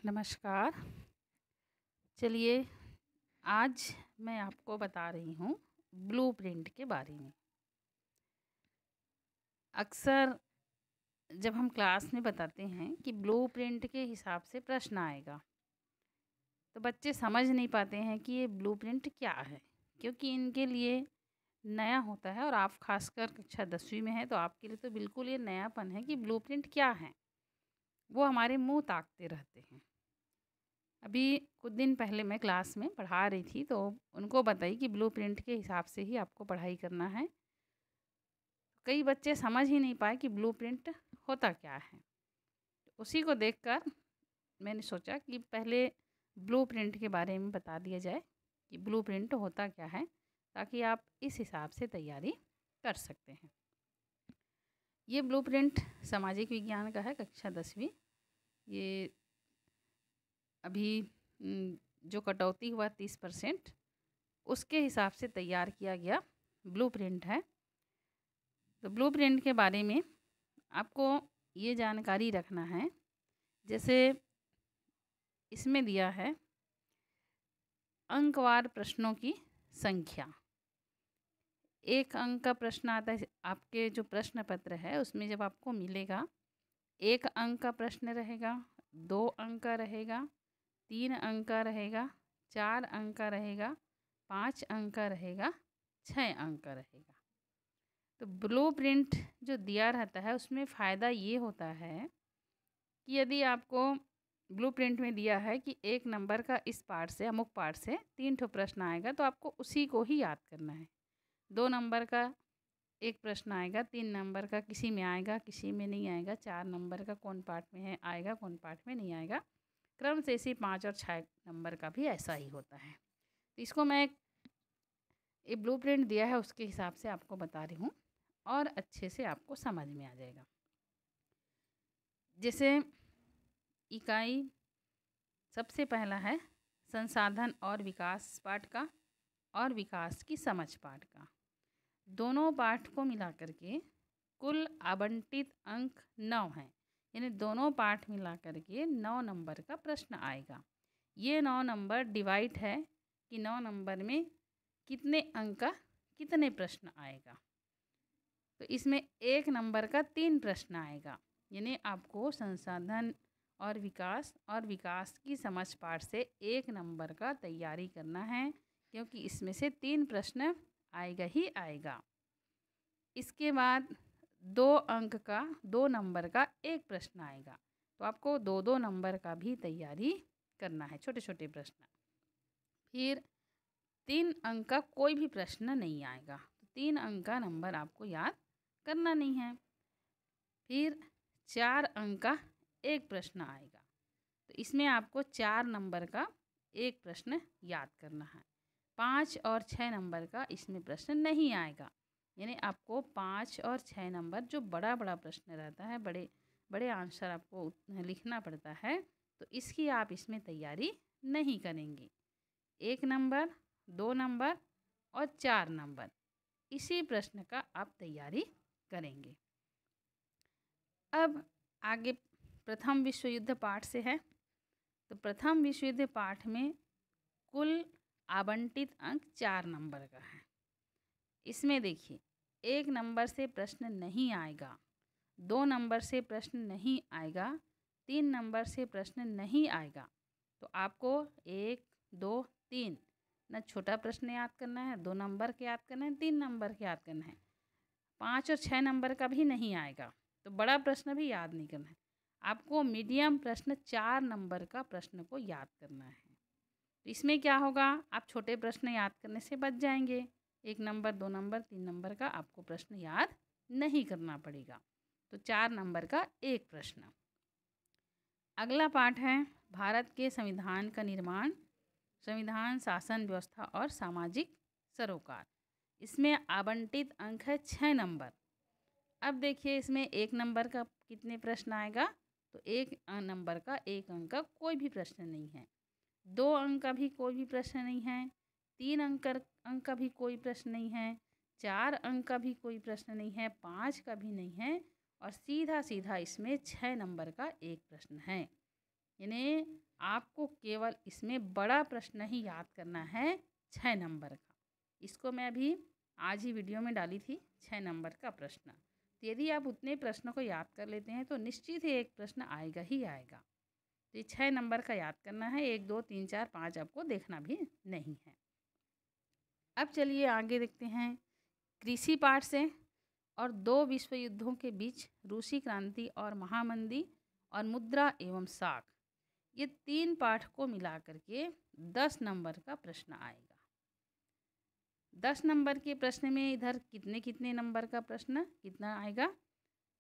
नमस्कार। चलिए, आज मैं आपको बता रही हूँ ब्लूप्रिंट के बारे में। अक्सर जब हम क्लास में बताते हैं कि ब्लूप्रिंट के हिसाब से प्रश्न आएगा, तो बच्चे समझ नहीं पाते हैं कि ये ब्लूप्रिंट क्या है, क्योंकि इनके लिए नया होता है। और आप खासकर कक्षा 10वीं में हैं, तो आपके लिए तो बिल्कुल ये नयापन है कि ब्लूप्रिंट क्या है। वो हमारे मुँह ताकते रहते हैं। अभी कुछ दिन पहले मैं क्लास में पढ़ा रही थी, तो उनको बताई कि ब्लूप्रिंट के हिसाब से ही आपको पढ़ाई करना है। कई बच्चे समझ ही नहीं पाए कि ब्लूप्रिंट होता क्या है। उसी को देखकर मैंने सोचा कि पहले ब्लूप्रिंट के बारे में बता दिया जाए कि ब्लूप्रिंट होता क्या है, ताकि आप इस हिसाब से तैयारी कर सकते हैं। ये ब्लूप्रिंट सामाजिक विज्ञान का है, कक्षा 10वीं। ये अभी जो कटौती हुआ 30%, उसके हिसाब से तैयार किया गया ब्लूप्रिंट है। तो ब्लूप्रिंट के बारे में आपको ये जानकारी रखना है, जैसे इसमें दिया है अंकवार प्रश्नों की संख्या। 1 अंक का प्रश्न आता है। आपके जो प्रश्न पत्र है उसमें जब आपको मिलेगा, 1 अंक का प्रश्न रहेगा, 2 अंक का रहेगा, 3 अंक का रहेगा, 4 अंक का रहेगा, 5 अंक का रहेगा, 6 अंक का रहेगा। तो ब्लूप्रिंट जो दिया रहता है उसमें फ़ायदा ये होता है कि यदि आपको ब्लूप्रिंट में दिया है कि 1 नंबर का इस पार्ट से, अमुक पार्ट से 3 ठो प्रश्न आएगा, तो आपको उसी को ही याद करना है। 2 नंबर का एक प्रश्न आएगा, 3 नंबर का किसी में आएगा, किसी में नहीं आएगा, 4 नंबर का कौन पार्ट में है आएगा, कौन पार्ट में नहीं आएगा। क्रम से इसी 5 और 6 नंबर का भी ऐसा ही होता है। तो इसको मैं ये ब्लूप्रिंट दिया है उसके हिसाब से आपको बता रही हूँ, और अच्छे से आपको समझ में आ जाएगा। जैसे इकाई सबसे पहला है संसाधन और विकास पाठ का और विकास की समझ पाठ का। दोनों पाठ को मिला करके कुल आवंटित अंक 9 हैं, यानी दोनों पाठ मिला करके 9 नंबर का प्रश्न आएगा। ये 9 नंबर डिवाइड है कि 9 नंबर में कितने अंक का कितने प्रश्न आएगा। तो इसमें 1 नंबर का 3 प्रश्न आएगा, यानी आपको संसाधन और विकास की समझ पाठ से 1 नंबर का तैयारी करना है, क्योंकि इसमें से 3 प्रश्न आएगा ही आएगा। इसके बाद 2 अंक का 2 नंबर का 1 प्रश्न आएगा, तो आपको 2-2 नंबर का भी तैयारी करना है, छोटे छोटे प्रश्न। फिर 3 अंक का कोई भी प्रश्न नहीं आएगा, तो 3 अंक का नंबर आपको याद करना नहीं है। फिर 4 अंक का 1 प्रश्न आएगा, तो इसमें आपको 4 नंबर का 1 प्रश्न याद करना है। 5 और 6 नंबर का इसमें प्रश्न नहीं आएगा, यानी आपको 5 और 6 नंबर जो बड़ा बड़ा प्रश्न रहता है, बड़े बड़े आंसर आपको लिखना पड़ता है, तो इसकी आप इसमें तैयारी नहीं करेंगे। 1 नंबर, 2 नंबर और 4 नंबर, इसी प्रश्न का आप तैयारी करेंगे। अब आगे प्रथम विश्व युद्ध पाठ से है। तो प्रथम विश्व युद्ध पाठ में कुल आवंटित अंक 4 नंबर का है। इसमें देखिए, 1 नंबर से प्रश्न नहीं आएगा, 2 नंबर से प्रश्न नहीं आएगा, 3 नंबर से प्रश्न नहीं आएगा। तो आपको 1, 2, 3 न छोटा प्रश्न याद करना है, 2 नंबर के याद करना है, 3 नंबर के याद करना है। 5 और 6 नंबर का भी नहीं आएगा, तो बड़ा प्रश्न भी याद नहीं करना है। आपको मीडियम प्रश्न 4 नंबर का प्रश्न को याद करना है। तो इसमें क्या होगा, आप छोटे प्रश्न याद करने से बच जाएंगे। 1 नंबर, 2 नंबर, 3 नंबर का आपको प्रश्न याद नहीं करना पड़ेगा। तो 4 नंबर का 1 प्रश्न। अगला पाठ है भारत के संविधान का निर्माण, संविधान, शासन व्यवस्था और सामाजिक सरोकार। इसमें आवंटित अंक है 6 नंबर। अब देखिए, इसमें 1 नंबर का कितने प्रश्न आएगा, तो 1 नंबर का 1 अंक का कोई भी प्रश्न नहीं है, 2 अंक का भी कोई भी प्रश्न नहीं है, 3 अंक का भी कोई प्रश्न नहीं है, 4 अंक का भी कोई प्रश्न नहीं है, 5 का भी नहीं है, और सीधा सीधा इसमें 6 नंबर का 1 प्रश्न है। यानी आपको केवल इसमें बड़ा प्रश्न ही याद करना है 6 नंबर का। इसको मैं अभी आज ही वीडियो में डाली थी 6 नंबर का प्रश्न। तो यदि आप उतने प्रश्नों को याद कर लेते हैं तो निश्चित ही एक प्रश्न आएगा ही आएगा। तो ये 6 नंबर का याद करना है, 1 2 3 4 5 आपको देखना भी नहीं है। अब चलिए आगे देखते हैं कृषि पाठ से। और 2 विश्व युद्धों के बीच रूसी क्रांति और महामंदी और मुद्रा एवं साख, ये 3 पाठ को मिला करके 10 नंबर का प्रश्न आएगा। 10 नंबर के प्रश्न में इधर कितने कितने नंबर का प्रश्न कितना आएगा,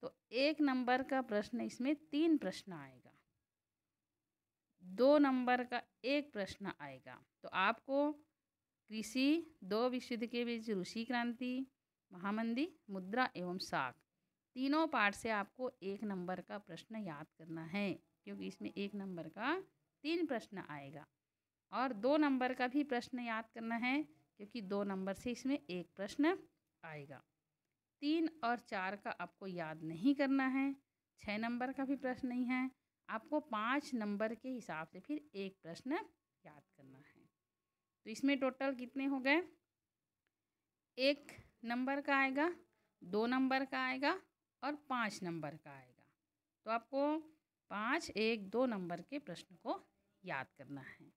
तो 1 नंबर का प्रश्न इसमें 3 प्रश्न आएगा, 2 नंबर का 1 प्रश्न आएगा। तो आपको कृषि, 2 विश्व युद्ध के बीच रूसी क्रांति, महामंदी, मुद्रा एवं साख, तीनों पाठ से आपको 1 नंबर का प्रश्न याद करना है, क्योंकि इसमें 1 नंबर का 3 प्रश्न आएगा। और 2 नंबर का भी प्रश्न याद करना है, क्योंकि 2 नंबर से इसमें 1 प्रश्न आएगा। 3 और 4 का आपको याद नहीं करना है, 6 नंबर का भी प्रश्न नहीं है, आपको 5 नंबर के हिसाब से फिर 1 प्रश्न याद करना है। तो इसमें टोटल कितने हो गए, 1 नंबर का आएगा, 2 नंबर का आएगा और 5 नंबर का आएगा। तो आपको 5, 1, 2 नंबर के प्रश्न को याद करना है।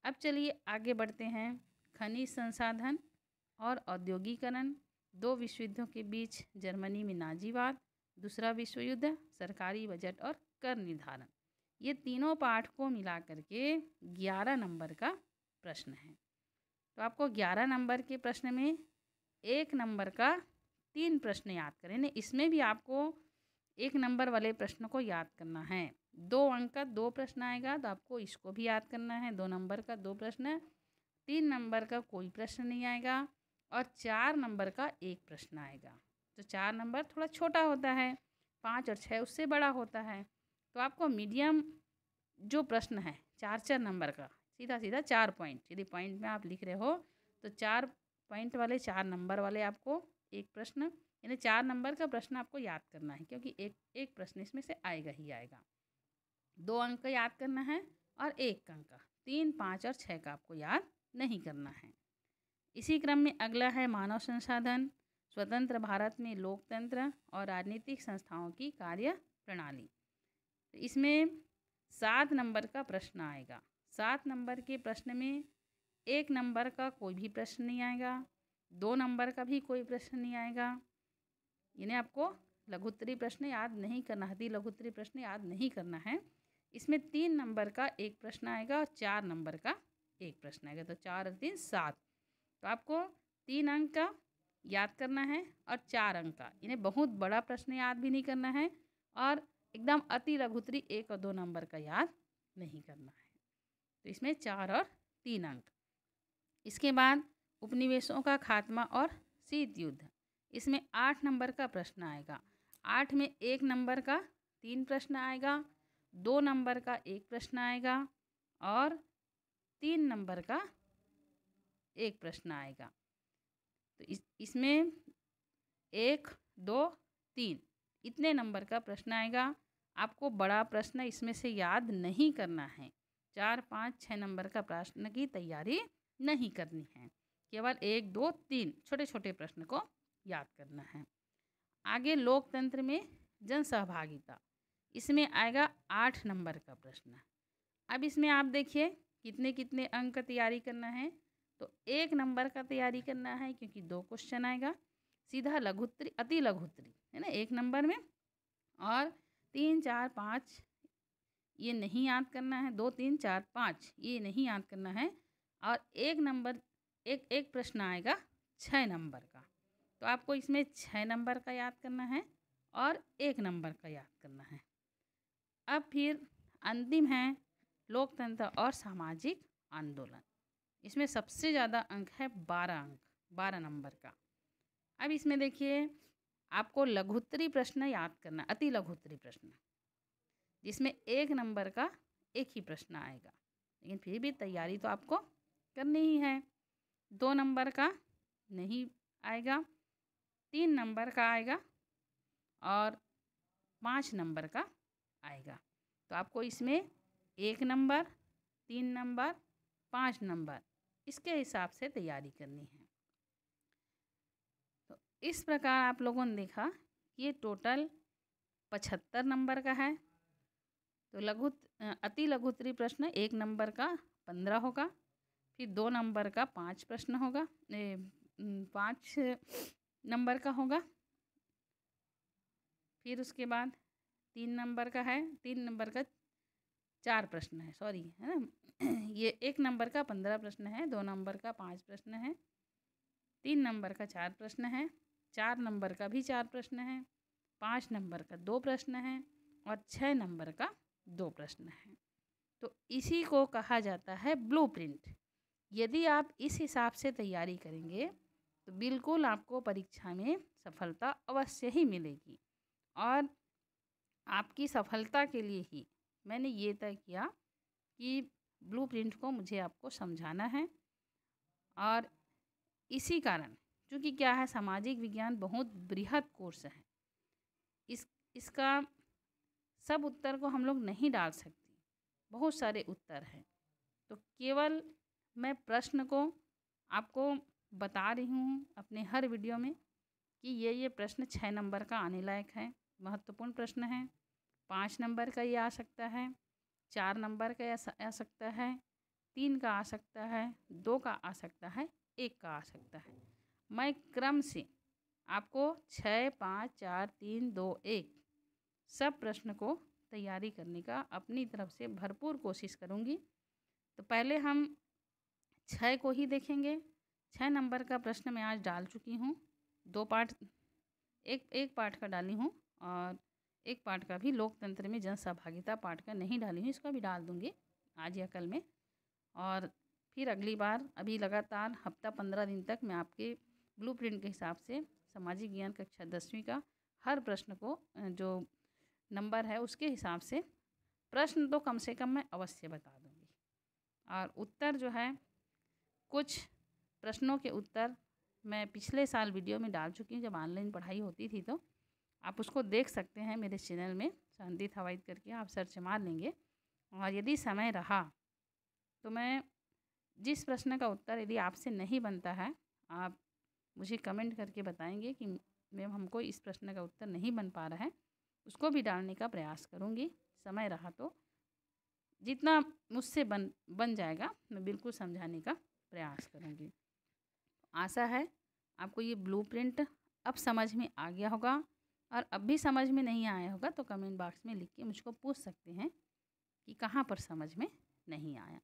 अब चलिए आगे बढ़ते हैं। खनिज संसाधन और औद्योगिकरण, 2 विश्व युद्धों के बीच जर्मनी में नाजीवाद, दूसरा विश्व युद्ध, सरकारी बजट और कर निर्धारण, ये तीनों पाठ को मिला करके 11 नंबर का प्रश्न है। तो आपको 11 नंबर के प्रश्न में 1 नंबर का 3 प्रश्न याद करें ना, इसमें भी आपको 1 नंबर वाले प्रश्न को याद करना है। 2 अंक का 2 प्रश्न आएगा, तो आपको इसको भी याद करना है, 2 नंबर का 2 प्रश्न, 3 नंबर का कोई प्रश्न नहीं आएगा और 4 नंबर का 1 प्रश्न आएगा। तो 4 नंबर थोड़ा छोटा होता है, 5 और 6 उससे बड़ा होता है। तो आपको मीडियम जो प्रश्न है 4-4 नंबर का, सीधा सीधा 4 पॉइंट, यदि पॉइंट में आप लिख रहे हो तो 4 पॉइंट वाले 4 नंबर वाले आपको 1 प्रश्न, यानी 4 नंबर का प्रश्न आपको याद करना है, क्योंकि एक प्रश्न इसमें से आएगा ही आएगा। 2 अंक का याद करना है और 1 अंक का, 3, 5 और 6 का आपको याद नहीं करना है। इसी क्रम में अगला है मानव संसाधन, स्वतंत्र भारत में लोकतंत्र और राजनीतिक संस्थाओं की कार्य प्रणाली। तो इसमें 7 नंबर का प्रश्न आएगा। 7 नंबर के प्रश्न में 1 नंबर का कोई भी प्रश्न नहीं आएगा, 2 नंबर का भी कोई प्रश्न नहीं आएगा, यानी आपको लघुत्तरी प्रश्न याद नहीं करना, अति लघुत्तरी प्रश्न याद नहीं करना है। इसमें 3 नंबर का 1 प्रश्न आएगा और 4 नंबर का 1 प्रश्न आएगा, तो 4 और 3 7। तो आपको 3 अंक का याद करना है और 4 अंक का, यानी बहुत बड़ा प्रश्न याद भी नहीं करना है और एकदम अति लघुत्तरी 1 और 2 नंबर का याद नहीं करना है। तो इसमें 4 और 3 अंक। इसके बाद उपनिवेशों का खात्मा और शीत युद्ध, इसमें 8 नंबर का प्रश्न आएगा। 8 में 1 नंबर का 3 प्रश्न आएगा, 2 नंबर का 1 प्रश्न आएगा और 3 नंबर का 1 प्रश्न आएगा। तो इसमें 1, 2, 3 इतने नंबर का प्रश्न आएगा। आपको बड़ा प्रश्न इसमें से याद नहीं करना है, 4, 5, 6 नंबर का प्रश्न की तैयारी नहीं करनी है, केवल 1, 2, 3 छोटे छोटे प्रश्न को याद करना है। आगे लोकतंत्र में जन सहभागिता, इसमें आएगा 8 नंबर का प्रश्न। अब इसमें आप देखिए कितने कितने अंक का तैयारी करना है, तो 1 नंबर का तैयारी करना है, क्योंकि 2 क्वेश्चन आएगा, सीधा लघुत्तरी अति लघुत्तरी है ना 1 नंबर में, और 3, 4, 5 ये नहीं याद करना है, 2, 3, 4, 5 ये नहीं याद करना है, और 1 नंबर एक प्रश्न आएगा 6 नंबर का। तो आपको इसमें 6 नंबर का याद करना है और 1 नंबर का याद करना है। अब फिर अंतिम है लोकतंत्र और सामाजिक आंदोलन, इसमें सबसे ज़्यादा अंक है 12 अंक, 12 नंबर का। अब इसमें देखिए आपको लघुत्तरी प्रश्न याद करना, अति लघुत्तरी प्रश्न, जिसमें 1 नंबर का 1 ही प्रश्न आएगा, लेकिन फिर भी तैयारी तो आपको करनी ही है। 2 नंबर का नहीं आएगा, 3 नंबर का आएगा और 5 नंबर का आएगा। तो आपको इसमें 1 नंबर, 3 नंबर, 5 नंबर, इसके हिसाब से तैयारी करनी है। तो इस प्रकार आप लोगों ने देखा ये टोटल 75 नंबर का है। तो अति लघु उत्तरीय प्रश्न 1 नंबर का 15 होगा, फिर 2 नंबर का 5 प्रश्न होगा, 5 नंबर का होगा, फिर उसके बाद 3 नंबर का है, 3 नंबर का 4 प्रश्न है, सॉरी है ना। ये 1 नंबर का 15 प्रश्न है, 2 नंबर का 5 प्रश्न है, 3 नंबर का 4 प्रश्न है, 4 नंबर का भी 4 प्रश्न है, 5 नंबर का 2 प्रश्न है और 6 नंबर का 2 प्रश्न है। तो इसी को कहा जाता है ब्लूप्रिंट। यदि आप इस हिसाब से तैयारी करेंगे तो बिल्कुल आपको परीक्षा में सफलता अवश्य ही मिलेगी। और आपकी सफलता के लिए ही मैंने ये तय किया कि ब्लूप्रिंट को मुझे आपको समझाना है। और इसी कारण, क्योंकि क्या है, सामाजिक विज्ञान बहुत बृहद कोर्स है, इसका सब उत्तर को हम लोग नहीं डाल सकते, बहुत सारे उत्तर हैं। तो केवल मैं प्रश्न को आपको बता रही हूँ अपने हर वीडियो में कि ये प्रश्न 6 नंबर का आने लायक है, महत्वपूर्ण प्रश्न है। 5 नंबर का ये आ सकता है, 4 नंबर का आ सकता है, 3 का आ सकता है, 2 का आ सकता है, 1 का आ सकता है। मैं क्रम से आपको 6, 5, 4, 3, 2, 1 सब प्रश्न को तैयारी करने का अपनी तरफ से भरपूर कोशिश करूँगी। तो पहले हम 6 को ही देखेंगे। 6 नंबर का प्रश्न मैं आज डाल चुकी हूँ, 2 पार्ट, एक पार्ट का डाली हूँ और एक पार्ट का भी लोकतंत्र में जन सहभागिता पार्ट का नहीं डाली हूँ, इसका भी डाल दूँगी आज या कल में। और फिर अगली बार अभी लगातार हफ्ता 15 दिन तक मैं आपके ब्लूप्रिंट के हिसाब से सामाजिक विज्ञान कक्षा 10वीं का हर प्रश्न को जो नंबर है उसके हिसाब से प्रश्न तो कम से कम मैं अवश्य बता दूँगी। और उत्तर जो है, कुछ प्रश्नों के उत्तर मैं पिछले साल वीडियो में डाल चुकी हूँ जब ऑनलाइन पढ़ाई होती थी, तो आप उसको देख सकते हैं मेरे चैनल में, शांति थवाइत करके आप सर्च मार लेंगे। और यदि समय रहा तो मैं जिस प्रश्न का उत्तर यदि आपसे नहीं बनता है, आप मुझे कमेंट करके बताएंगे कि मैम हमको इस प्रश्न का उत्तर नहीं बन पा रहा है, उसको भी डालने का प्रयास करूँगी। समय रहा तो जितना मुझसे बन जाएगा मैं बिल्कुल समझाने का प्रयास करूँगी। आशा है आपको ये ब्लूप्रिंट अब समझ में आ गया होगा, और अब भी समझ में नहीं आया होगा तो कमेंट बॉक्स में लिख के मुझको पूछ सकते हैं कि कहाँ पर समझ में नहीं आया।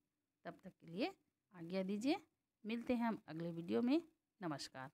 तब तक के लिए आज्ञा दीजिए, मिलते हैं हम अगले वीडियो में। नमस्कार।